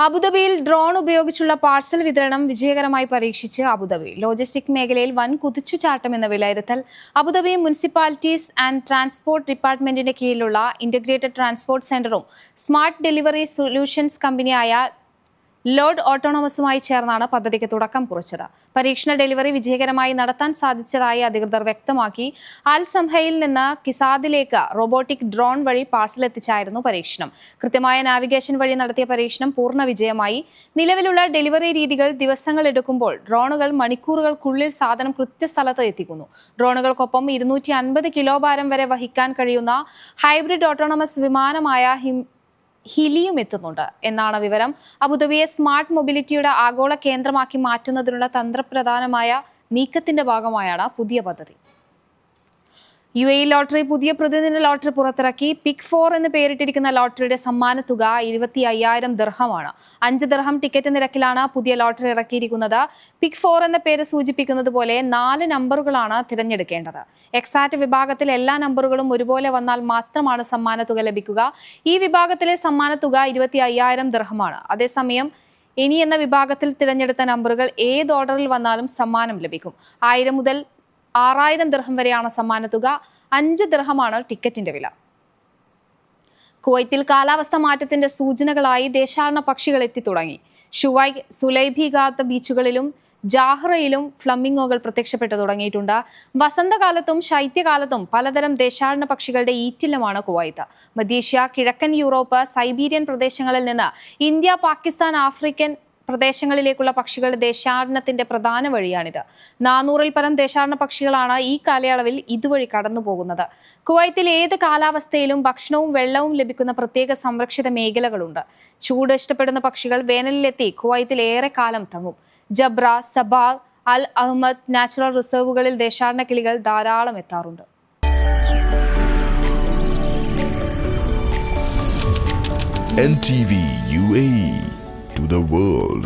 അബുദാബിയിൽ ഡ്രോൺ ഉപയോഗിച്ചുള്ള പാർസൽ വിതരണം വിജയകരമായി പരീക്ഷിച്ച് അബുദാബി. ലോജിസ്റ്റിക് മേഖലയിൽ വൻ കുതിച്ചുചാട്ടമെന്ന വിലയിരുത്തൽ. അബുദാബി മുനിസിപ്പാലിറ്റീസ് ആൻഡ് ട്രാൻസ്പോർട്ട് ഡിപ്പാർട്ട്മെന്റിന്റെ കീഴിലുള്ള ഇന്റഗ്രേറ്റഡ് ട്രാൻസ്പോർട്ട് സെന്ററും സ്മാർട്ട് ഡെലിവറി സൊല്യൂഷൻസ് കമ്പനിയായ ലോഡ് ഓട്ടോണമസുമായി ചേർന്നാണ് പദ്ധതിക്ക് തുടക്കം കുറിച്ചത്. പരീക്ഷണ ഡെലിവറി വിജയകരമായി നടത്താൻ സാധിച്ചതായി അധികൃതർ വ്യക്തമാക്കി. അൽ സംഹയിൽ നിന്ന് കിസാദിലേക്ക് റോബോട്ടിക് ഡ്രോൺ വഴി പാർസൽ എത്തിച്ചായിരുന്നു പരീക്ഷണം. കൃത്യമായ നാവിഗേഷൻ വഴി നടത്തിയ പരീക്ഷണം പൂർണ്ണ വിജയമായി. നിലവിലുള്ള ഡെലിവറി രീതികൾ ദിവസങ്ങൾ എടുക്കുമ്പോൾ ഡ്രോണുകൾ മണിക്കൂറുകൾക്കുള്ളിൽ സാധനം കൃത്യസ്ഥലത്ത് എത്തിക്കുന്നു. ഡ്രോണുകൾക്കൊപ്പം 250 കിലോ ഭാരം വരെ വഹിക്കാൻ കഴിയുന്ന ഹൈബ്രിഡ് ഓട്ടോണമസ് വിമാനമായ ഹിലിയും എത്തുന്നുണ്ട് എന്നാണ് വിവരം. അബുദാബിയെ സ്മാർട്ട് മൊബിലിറ്റിയുടെ ആഗോള കേന്ദ്രമാക്കി മാറ്റുന്നതിനുള്ള തന്ത്രപ്രധാനമായ നീക്കത്തിന്റെ ഭാഗമായാണ് പുതിയ പദ്ധതി. UAE ലോട്ടറി പുതിയ പ്രതിദിന ലോട്ടറി പുറത്തിറക്കി. പിക് 4 എന്ന് പേരിട്ടിരിക്കുന്ന ലോട്ടറിയുടെ സമ്മാന തുക 25,000 ദിർഹമാണ്. 5 ദിർഹം ടിക്കറ്റ് നിരക്കിലാണ് പുതിയ ലോട്ടറി ഇറക്കിയിരിക്കുന്നത്. പിക് 4 എന്ന പേര് സൂചിപ്പിക്കുന്നത് പോലെ 4 നമ്പറുകളാണ് തിരഞ്ഞെടുക്കേണ്ടത്. എക്സാറ്റ് വിഭാഗത്തിൽ എല്ലാ നമ്പറുകളും ഒരുപോലെ വന്നാൽ മാത്രമാണ് സമ്മാന തുക ലഭിക്കുക. ഈ വിഭാഗത്തിലെ സമ്മാന തുക 25,000 ദിർഹമാണ്. അതേസമയം ഇനി എന്ന വിഭാഗത്തിൽ തിരഞ്ഞെടുത്ത നമ്പറുകൾ ഏത് ഓർഡറിൽ വന്നാലും സമ്മാനം ലഭിക്കും. 1000 മുതൽ 6000 ദിർഹം വരെയാണ് സമ്മാന തുക. 5 ദിർഹമാണ് ടിക്കറ്റിന്റെ വില. കുവൈത്തിൽ കാലാവസ്ഥ മാറ്റത്തിന്റെ സൂചനകളായി ദേശാടന പക്ഷികൾ എത്തിത്തുടങ്ങി. ഷുവൈഖ്, സുലൈഭിഗാത്ത് ബീച്ചുകളിലും ജാഹ്റയിലും ഫ്ലമിംഗോകൾ പ്രത്യക്ഷപ്പെട്ടു തുടങ്ങിയിട്ടുണ്ട്. വസന്തകാലത്തും ശൈത്യകാലത്തും പലതരം ദേശാടന പക്ഷികളുടെ ഈറ്റില്ലമാണ് കുവൈത്ത്. മധ്യേഷ്യ, കിഴക്കൻ യൂറോപ്പ്, സൈബീരിയൻ പ്രദേശങ്ങളിൽ നിന്ന് ഇന്ത്യ, പാകിസ്ഥാൻ, ആഫ്രിക്കൻ പ്രദേശങ്ങളിലേക്കുള്ള പക്ഷികളുടെ ദേശാടനത്തിന്റെ പ്രധാന വഴിയാണിത്. 400-ൽ പരം ദേശാടന പക്ഷികളാണ് ഈ കാലയളവിൽ ഇതുവഴി കടന്നു പോകുന്നത്. കുവൈത്തിൽ ഏത് കാലാവസ്ഥയിലും ഭക്ഷണവും വെള്ളവും ലഭിക്കുന്ന പ്രത്യേക സംരക്ഷിത മേഖലകളുണ്ട്. ചൂട് ഇഷ്ടപ്പെടുന്ന പക്ഷികൾ വേനലിലെത്തി കുവൈത്തിൽ ഏറെ കാലം തങ്ങും. ജബ്ര, സബാഹ്, അൽ അഹ്മദ് നാച്ചുറൽ റിസർവുകളിൽ ദേശാടന കിളികൾ ധാരാളം എത്താറുണ്ട്. NTV UAE to the world.